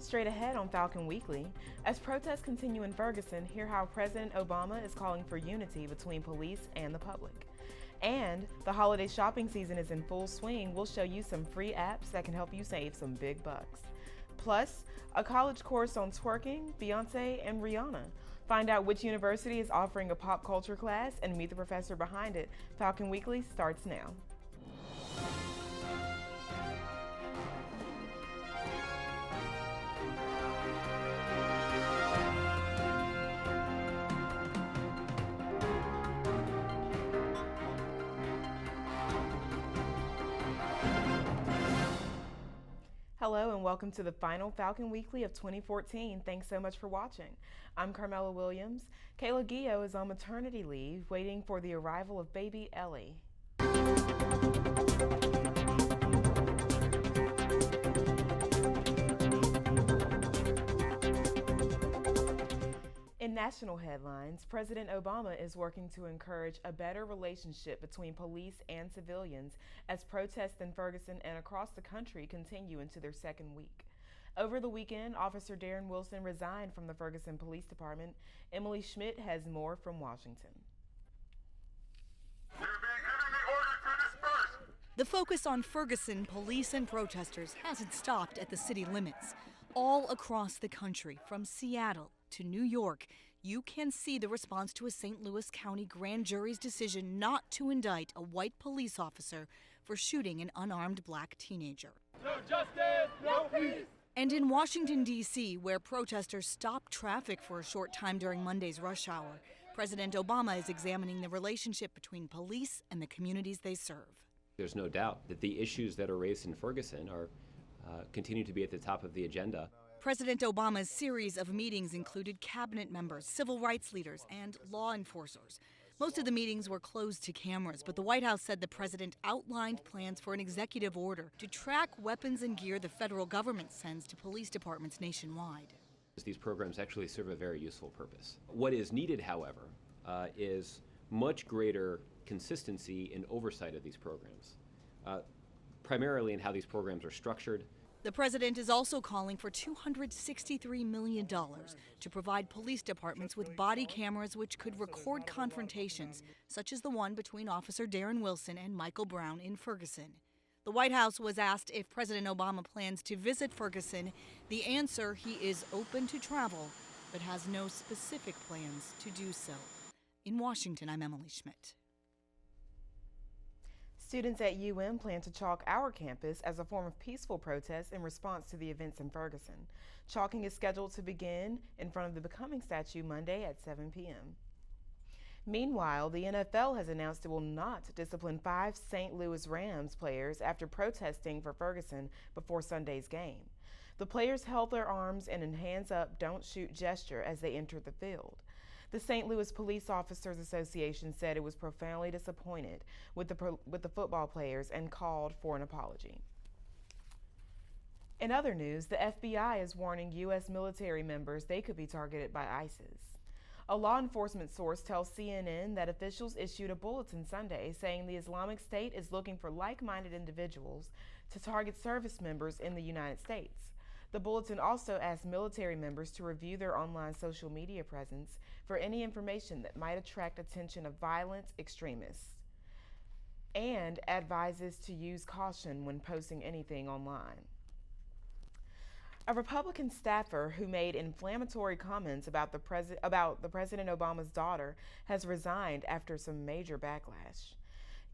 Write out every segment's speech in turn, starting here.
Straight ahead on Falcon Weekly, as protests continue in Ferguson, hear how President Obama is calling for unity between police and the public. And the holiday shopping season is in full swing. We'll show you some free apps that can help you save some big bucks. Plus, a college course on twerking, Beyonce, and Rihanna. Find out which university is offering a pop culture class and meet the professor behind it. Falcon Weekly starts now. Hello and welcome to the final Falcon Weekly of 2014. Thanks so much for watching. I'm Carmela Williams. Kayla Guillo is on maternity leave, waiting for the arrival of baby Ellie. In national headlines, President Obama is working to encourage a better relationship between police and civilians as protests in Ferguson and across the country continue into their second week. Over the weekend, Officer Darren Wilson resigned from the Ferguson Police Department. Emily Schmidt has more from Washington. The focus on Ferguson police and protesters hasn't stopped at the city limits. All across the country, from Seattle to New York, you can see the response to a St. Louis County grand jury's decision not to indict a white police officer for shooting an unarmed black teenager. No justice, no peace. And in Washington, D.C., where protesters stopped traffic for a short time during Monday's rush hour, President Obama is examining the relationship between police and the communities they serve. There's no doubt that the issues that are raised in Ferguson are continue to be at the top of the agenda. President Obama's series of meetings included cabinet members, civil rights leaders, and law enforcers. Most of the meetings were closed to cameras, but the White House said the president outlined plans for an executive order to track weapons and gear the federal government sends to police departments nationwide. These programs actually serve a very useful purpose. What is needed, however, is much greater consistency in oversight of these programs, primarily in how these programs are structured. The president is also calling for $263 million to provide police departments with body cameras which could record confrontations, such as the one between Officer Darren Wilson and Michael Brown in Ferguson. The White House was asked if President Obama plans to visit Ferguson. The answer, he is open to travel, but has no specific plans to do so. In Washington, I'm Emily Schmidt. Students at UM plan to chalk our campus as a form of peaceful protest in response to the events in Ferguson. Chalking is scheduled to begin in front of the Becoming statue Monday at 7 p.m. Meanwhile, the NFL has announced it will not discipline 5 St. Louis Rams players after protesting for Ferguson before Sunday's game. The players held their arms in a hands-up, don't shoot gesture as they entered the field. The St. Louis Police Officers Association said it was profoundly disappointed with the football players and called for an apology. In other news, the FBI is warning U.S. military members they could be targeted by ISIS. A law enforcement source tells CNN that officials issued a bulletin Sunday saying the Islamic State is looking for like-minded individuals to target service members in the United States. The bulletin also asked military members to review their online social media presence for any information that might attract attention of violent extremists, and advises to use caution when posting anything online. A Republican staffer who made inflammatory comments about the President Obama's daughter has resigned after some major backlash.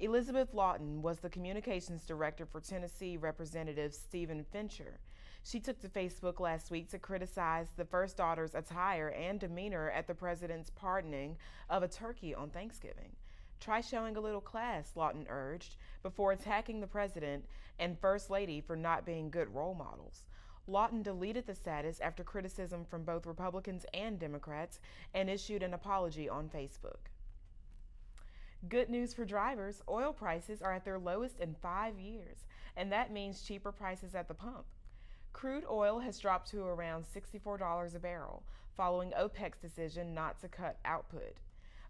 Elizabeth Lawton was the communications director for Tennessee Representative Stephen Fincher. She took to Facebook last week to criticize the first daughter's attire and demeanor at the president's pardoning of a turkey on Thanksgiving. Try showing a little class, Lawton urged, before attacking the president and first lady for not being good role models. Lawton deleted the status after criticism from both Republicans and Democrats and issued an apology on Facebook. Good news for drivers, oil prices are at their lowest in 5 years, and that means cheaper prices at the pump. Crude oil has dropped to around $64 a barrel, following OPEC's decision not to cut output.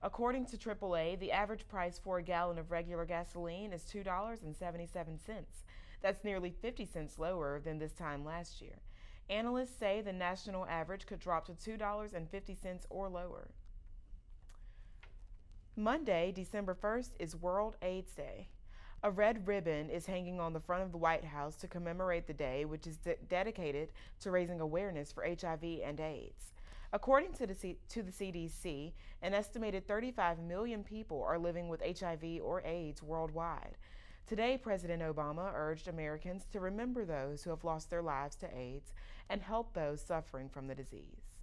According to AAA, the average price for a gallon of regular gasoline is $2.77. That's nearly 50 cents lower than this time last year. Analysts say the national average could drop to $2.50 or lower. Monday, December 1st, is World AIDS Day. A red ribbon is hanging on the front of the White House to commemorate the day, which is dedicated to raising awareness for HIV and AIDS. According to the CDC, an estimated 35 million people are living with HIV or AIDS worldwide. Today, President Obama urged Americans to remember those who have lost their lives to AIDS and help those suffering from the disease.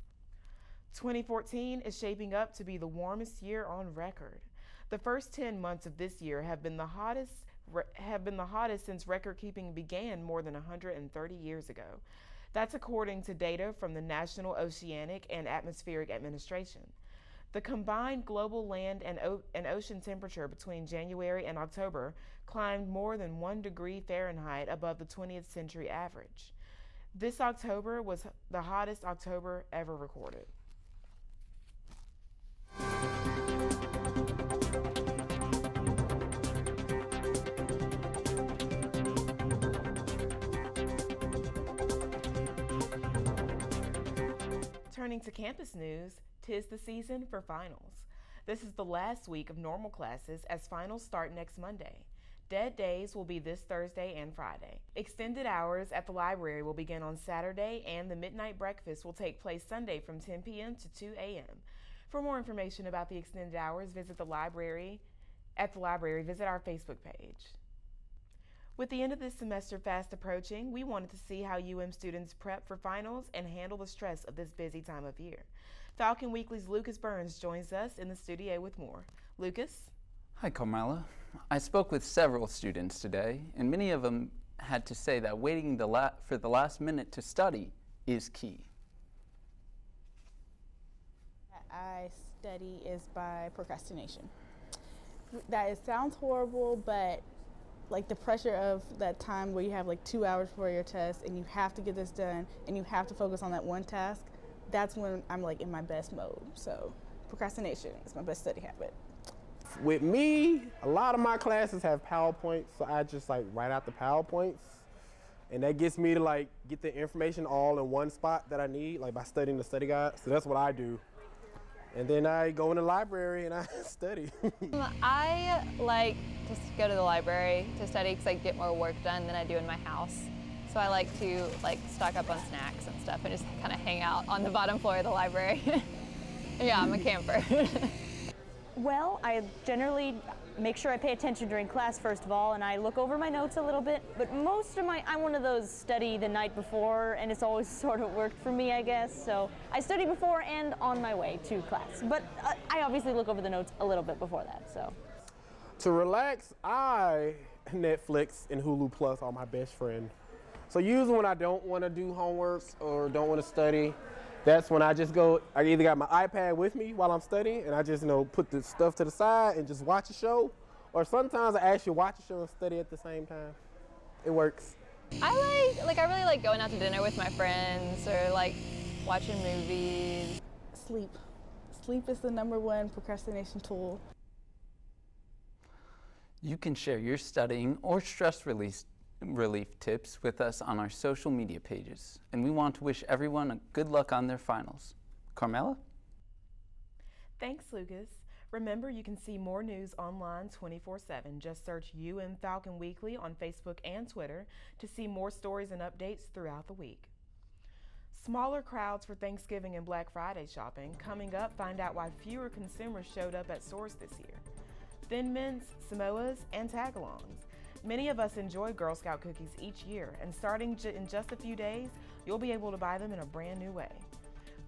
2014 is shaping up to be the warmest year on record. The first 10 months of this year have been the hottest since record-keeping began more than 130 years ago. That's according to data from the National Oceanic and Atmospheric Administration. The combined global land and ocean temperature between January and October climbed more than 1 degree Fahrenheit above the 20th century average. This October was the hottest October ever recorded. Turning to campus news, 'tis the season for finals. This is the last week of normal classes as finals start next Monday. Dead days will be this Thursday and Friday. Extended hours at the library will begin on Saturday, and the midnight breakfast will take place Sunday from 10 p.m. to 2 a.m. For more information about the extended hours, visit the library. Visit our Facebook page. With the end of this semester fast approaching, we wanted to see how UM students prep for finals and handle the stress of this busy time of year. Falcon Weekly's Lucas Burns joins us in the studio with more. Lucas? Hi, Carmela. I spoke with several students today, and many of them had to say that waiting for the last minute to study is key. I study is by procrastination. It sounds horrible, but like the pressure of that time where you have like 2 hours for your test and you have to get this done and you have to focus on that one task, that's when I'm like in my best mode. So procrastination is my best study habit. With me, a lot of my classes have PowerPoints, so I just like write out the PowerPoints. And that gets me to like get the information all in one spot that I need, like by studying the study guide. So that's what I do. And then I go in the library and I study. I like to go to the library to study because I get more work done than I do in my house. So I like to stock up on snacks and stuff and just kind of hang out on the bottom floor of the library. Yeah, I'm a camper. Well, I generally make sure I pay attention during class first of all, and I look over my notes a little bit, but I'm one of those study the night before, and it's always sort of worked for me, I guess. So I study before and on my way to class, but I obviously look over the notes a little bit before that, so. To relax, Netflix and Hulu Plus are my best friend. So usually when I don't want to do homework or don't want to study, that's when I just go, I either got my iPad with me while I'm studying and I just, put the stuff to the side and just watch a show. Or sometimes I actually watch a show and study at the same time. It works. I really like going out to dinner with my friends or watching movies. Sleep. Sleep is the #1 procrastination tool. You can share your studying or stress relief tips with us on our social media pages. And we want to wish everyone a good luck on their finals. Carmela? Thanks, Lucas. Remember, you can see more news online 24/7. Just search UM Falcon Weekly on Facebook and Twitter to see more stories and updates throughout the week. Smaller crowds for Thanksgiving and Black Friday shopping. Coming up, find out why fewer consumers showed up at stores this year. Thin Mints, Samoas, and Tagalongs. Many of us enjoy Girl Scout cookies each year, and starting in just a few days, you'll be able to buy them in a brand new way.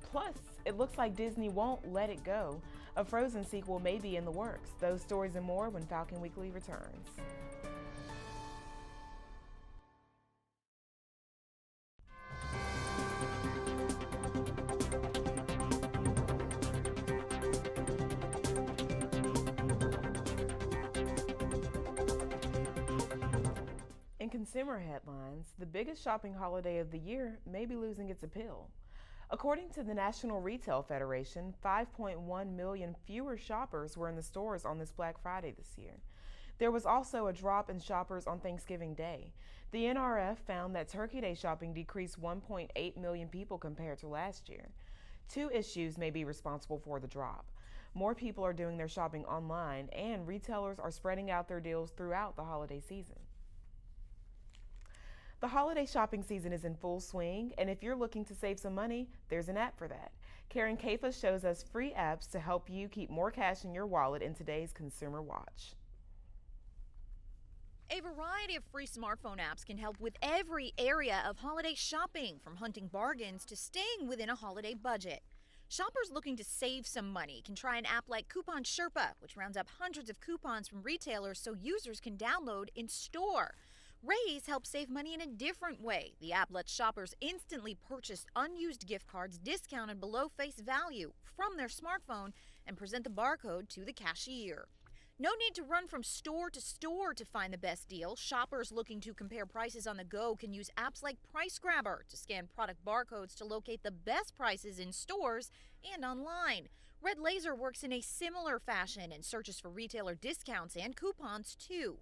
Plus, it looks like Disney won't let it go. A Frozen sequel may be in the works. Those stories and more when Falcon Weekly returns. In consumer headlines, the biggest shopping holiday of the year may be losing its appeal. According to the National Retail Federation, 5.1 million fewer shoppers were in the stores on this Black Friday this year. There was also a drop in shoppers on Thanksgiving Day. The NRF found that Turkey Day shopping decreased 1.8 million people compared to last year. Two issues may be responsible for the drop. More people are doing their shopping online, and retailers are spreading out their deals throughout the holiday season. The holiday shopping season is in full swing, and if you're looking to save some money, there's an app for that. Karen Kafa shows us free apps to help you keep more cash in your wallet in today's Consumer Watch. A variety of free smartphone apps can help with every area of holiday shopping, from hunting bargains to staying within a holiday budget. Shoppers looking to save some money can try an app like Coupon Sherpa, which rounds up hundreds of coupons from retailers so users can download in store. Raise helps save money in a different way. The app lets shoppers instantly purchase unused gift cards discounted below face value from their smartphone and present the barcode to the cashier. No need to run from store to find the best deal. Shoppers looking to compare prices on the go can use apps like Price Grabber to scan product barcodes to locate the best prices in stores and online. Red Laser works in a similar fashion and searches for retailer discounts and coupons too.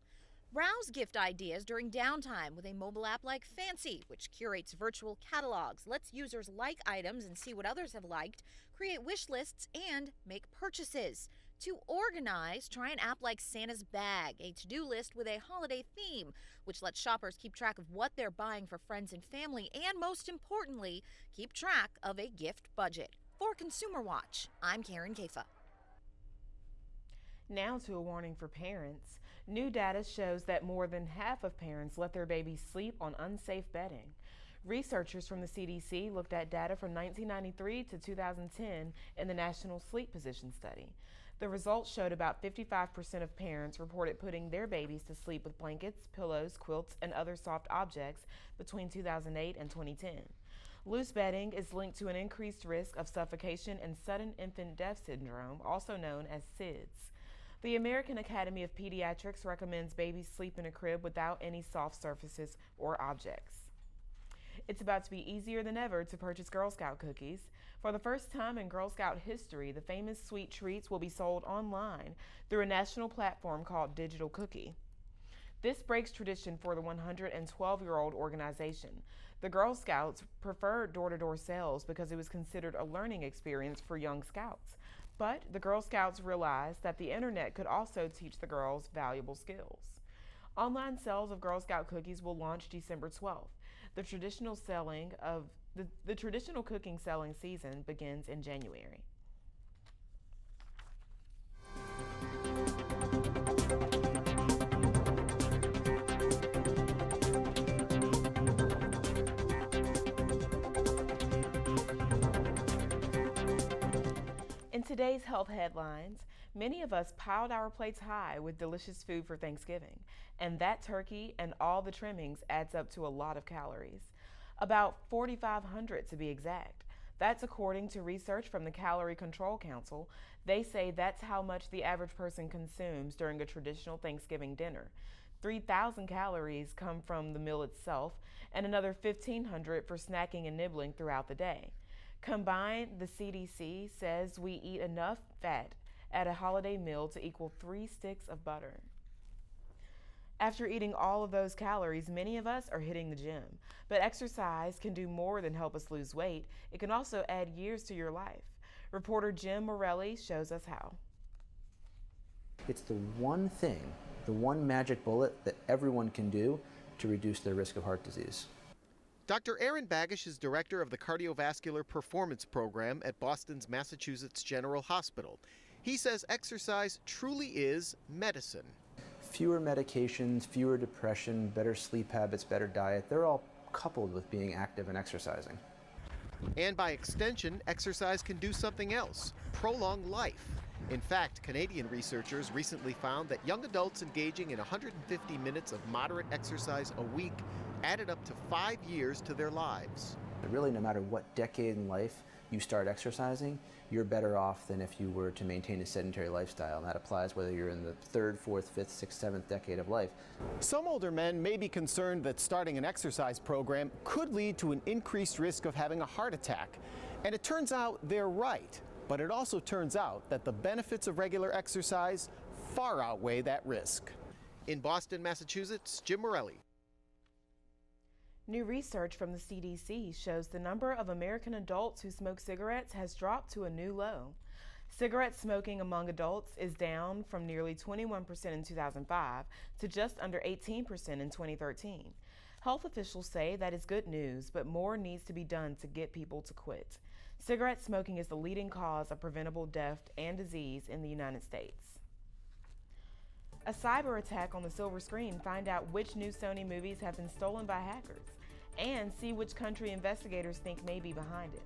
Browse gift ideas during downtime with a mobile app like Fancy, which curates virtual catalogs, lets users like items and see what others have liked, create wish lists, and make purchases. To organize, try an app like Santa's Bag, a to-do list with a holiday theme, which lets shoppers keep track of what they're buying for friends and family, and most importantly, keep track of a gift budget. For Consumer Watch, I'm Karen Kafa. Now to a warning for parents. New data shows that more than half of parents let their babies sleep on unsafe bedding. Researchers from the CDC looked at data from 1993 to 2010 in the National Sleep Position Study. The results showed about 55% of parents reported putting their babies to sleep with blankets, pillows, quilts, and other soft objects between 2008 and 2010. Loose bedding is linked to an increased risk of suffocation and sudden infant death syndrome, also known as SIDS. The American Academy of Pediatrics recommends babies sleep in a crib without any soft surfaces or objects. It's about to be easier than ever to purchase Girl Scout cookies. For the first time in Girl Scout history, the famous sweet treats will be sold online through a national platform called Digital Cookie. This breaks tradition for the 112-year-old organization. The Girl Scouts preferred door-to-door sales because it was considered a learning experience for young scouts. But the Girl Scouts realized that the internet could also teach the girls valuable skills. Online sales of Girl Scout cookies will launch December 12th. The traditional cooking selling season begins in January. In today's health headlines, many of us piled our plates high with delicious food for Thanksgiving, and that turkey and all the trimmings adds up to a lot of calories. About 4,500 to be exact. That's according to research from the Calorie Control Council. They say that's how much the average person consumes during a traditional Thanksgiving dinner. 3,000 calories come from the meal itself, and another 1,500 for snacking and nibbling throughout the day. Combined, the CDC says we eat enough fat at a holiday meal to equal 3 sticks of butter. After eating all of those calories, many of us are hitting the gym. But exercise can do more than help us lose weight. It can also add years to your life. Reporter Jim Morelli shows us how. It's the one thing, the one magic bullet that everyone can do to reduce their risk of heart disease. Dr. Aaron Bagish is director of the Cardiovascular Performance Program at Boston's Massachusetts General Hospital. He says exercise truly is medicine. Fewer medications, fewer depression, better sleep habits, better diet, they're all coupled with being active and exercising. And by extension, exercise can do something else, prolong life. In fact, Canadian researchers recently found that young adults engaging in 150 minutes of moderate exercise a week added up to 5 years to their lives. Really, no matter what decade in life you start exercising, you're better off than if you were to maintain a sedentary lifestyle. And that applies whether you're in the 3rd, 4th, 5th, 6th, 7th decade of life. Some older men may be concerned that starting an exercise program could lead to an increased risk of having a heart attack. And it turns out they're right. But it also turns out that the benefits of regular exercise far outweigh that risk. In Boston, Massachusetts, Jim Morelli. New research from the CDC shows the number of American adults who smoke cigarettes has dropped to a new low. Cigarette smoking among adults is down from nearly 21% in 2005 to just under 18% in 2013. Health officials say that is good news, but more needs to be done to get people to quit. Cigarette smoking is the leading cause of preventable death and disease in the United States. A cyber attack on the silver screen. Find out which new Sony movies have been stolen by hackers and see which country investigators think may be behind it.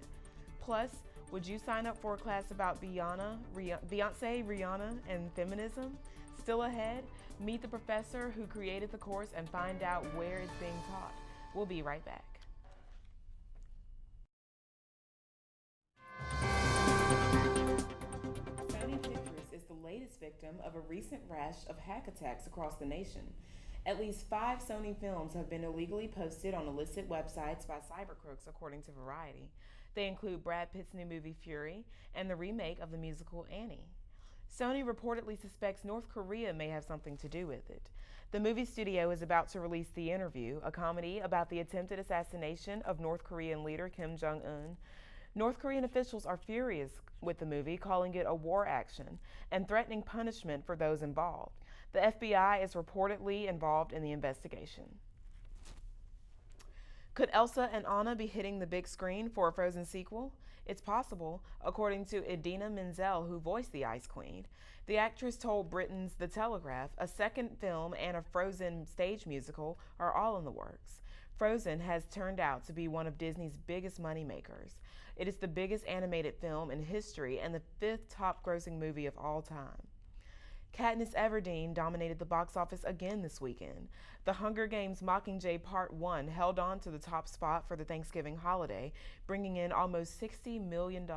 Plus, would you sign up for a class about Beyonce, Rihanna, and feminism? Still ahead, meet the professor who created the course and find out where it's being taught. We'll be right back. Sony Pictures is the latest victim of a recent rash of hack attacks across the nation. At least 5 Sony films have been illegally posted on illicit websites by cybercriminals, according to Variety. They include Brad Pitt's new movie Fury and the remake of the musical Annie. Sony reportedly suspects North Korea may have something to do with it. The movie studio is about to release The Interview, a comedy about the attempted assassination of North Korean leader Kim Jong-un. North Korean officials are furious with the movie, calling it a war action and threatening punishment for those involved. The FBI is reportedly involved in the investigation. Could Elsa and Anna be hitting the big screen for a Frozen sequel? It's possible, according to Idina Menzel, who voiced the Ice Queen. The actress told Britain's The Telegraph a second film and a Frozen stage musical are all in the works. Frozen has turned out to be one of Disney's biggest moneymakers. It is the biggest animated film in history and the 5th top-grossing movie of all time. Katniss Everdeen dominated the box office again this weekend. The Hunger Games Mockingjay Part 1 held on to the top spot for the Thanksgiving holiday, bringing in almost $60 million.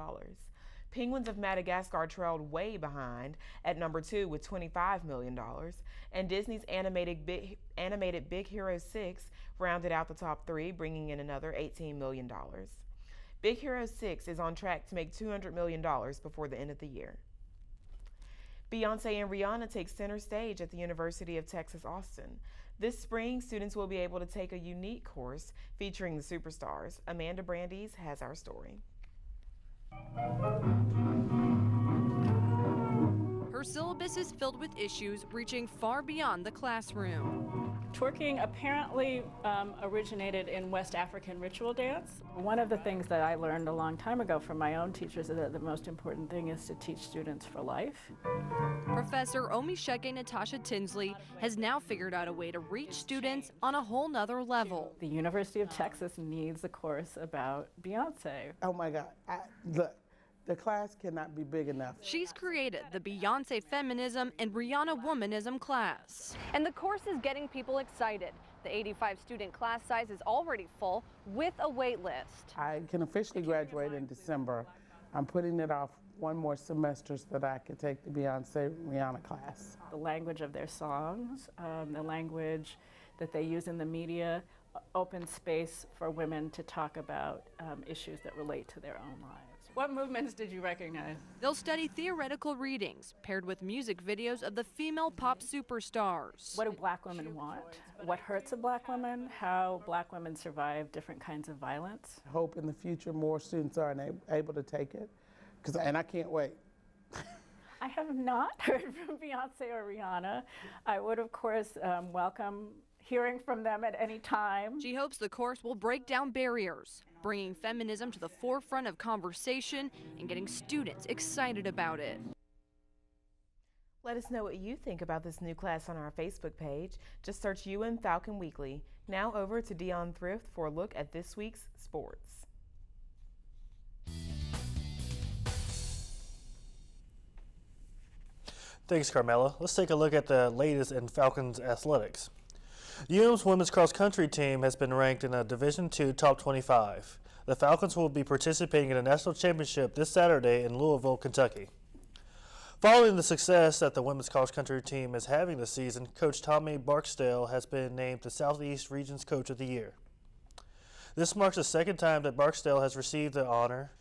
Penguins of Madagascar trailed way behind at number 2 with $25 million, and Disney's animated Big Hero 6 rounded out the top 3, bringing in another $18 million. Big Hero 6 is on track to make $200 million before the end of the year. Beyonce and Rihanna take center stage at the University of Texas, Austin. This spring, students will be able to take a unique course featuring the superstars. Amanda Brandeis has our story. Her syllabus is filled with issues reaching far beyond the classroom. Twerking apparently originated in West African ritual dance. One of the things that I learned a long time ago from my own teachers is that the most important thing is to teach students for life. Professor Omisheke Natasha Tinsley has now figured out a way to reach students on a whole nother level. The University of Texas needs a course about Beyonce. Oh my God, the class cannot be big enough. She's created the Beyonce Feminism and Rihanna Womanism class. And the course is getting people excited. The 85-student class size is already full with a wait list. I can officially graduate in December. I'm putting it off one more semester so that I can take the Beyonce Rihanna class. The language of their songs, the language that they use in the media, opens space for women to talk about issues that relate to their own lives. What movements did you recognize? They'll study theoretical readings paired with music videos of the female pop superstars. What do black women want? What hurts a black woman? How black women survive different kinds of violence? I hope in the future more students are able to take it, and I can't wait. I have not heard from Beyonce or Rihanna. I would, of course, welcome hearing from them at any time. She hopes the course will break down barriers, bringing feminism to the forefront of conversation and getting students excited about it. Let us know what you think about this new class on our Facebook page. Just search Falcon Weekly. Now over to Dion Thrift for a look at this week's sports. Thanks, Carmela. Let's take a look at the latest in Falcons athletics. UM's women's cross country team has been ranked in a Division II top 25. The Falcons will be participating in a national championship this Saturday in Louisville, Kentucky. Following the success that the women's cross country team is having this season, Coach Tommy Barksdale has been named the Southeast Region's Coach of the Year. This marks the second time that Barksdale has received the honor.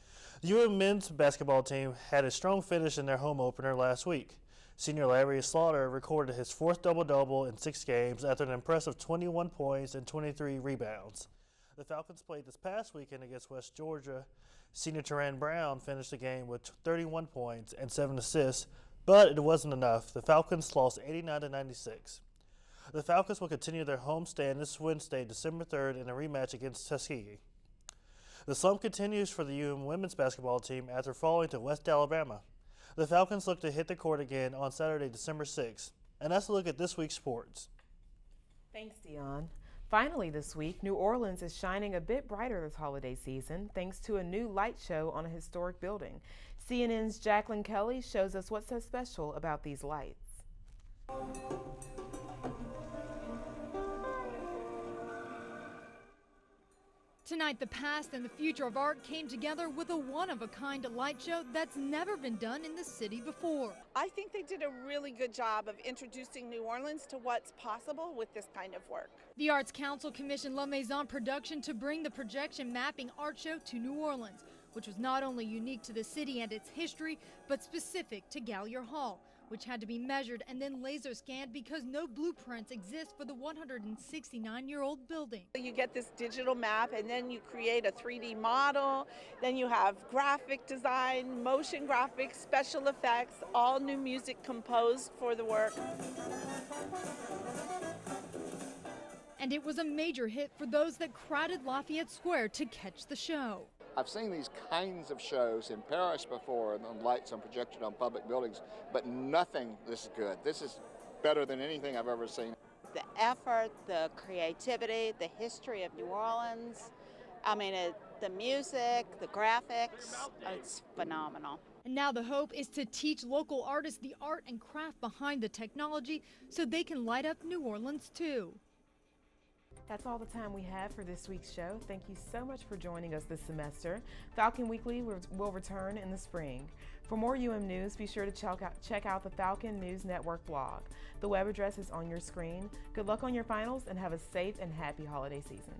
The UM men's basketball team had a strong finish in their home opener last week. Senior Larry Slaughter recorded his 4th double-double in 6 games after an impressive 21 points and 23 rebounds. The Falcons played this past weekend against West Georgia. Senior Teran Brown finished the game with 31 points and 7 assists, but it wasn't enough. The Falcons lost 89-96. The Falcons will continue their homestand this Wednesday, December 3rd, in a rematch against Tuskegee. The slump continues for the women's basketball team after falling to West Alabama. The Falcons look to hit the court again on Saturday, December 6th. And that's a look at this week's sports. Thanks, Dion. Finally this week, New Orleans is shining a bit brighter this holiday season thanks to a new light show on a historic building. CNN's Jacqueline Kelly shows us what's so special about these lights. Tonight, the past and the future of art came together with a one-of-a-kind light show that's never been done in the city before. I think they did a really good job of introducing New Orleans to what's possible with this kind of work. The Arts Council commissioned La Maison Production to bring the projection mapping art show to New Orleans, which was not only unique to the city and its history, but specific to Gallier Hall, which had to be measured and then laser scanned because no blueprints exist for the 169-year-old building. You get this digital map and then you create a 3D model, then you have graphic design, motion graphics, special effects, all new music composed for the work. And it was a major hit for those that crowded Lafayette Square to catch the show. I've seen these kinds of shows in Paris before, on lights and projected on public buildings, but nothing this good. This is better than anything I've ever seen. The effort, the creativity, the history of New Orleans, the music, the graphics, it's phenomenal. And now the hope is to teach local artists the art and craft behind the technology so they can light up New Orleans too. That's all the time we have for this week's show. Thank you so much for joining us this semester. Falcon Weekly will return in the spring. For more news, be sure to check out the Falcon News Network blog. The web address is on your screen. Good luck on your finals and have a safe and happy holiday season.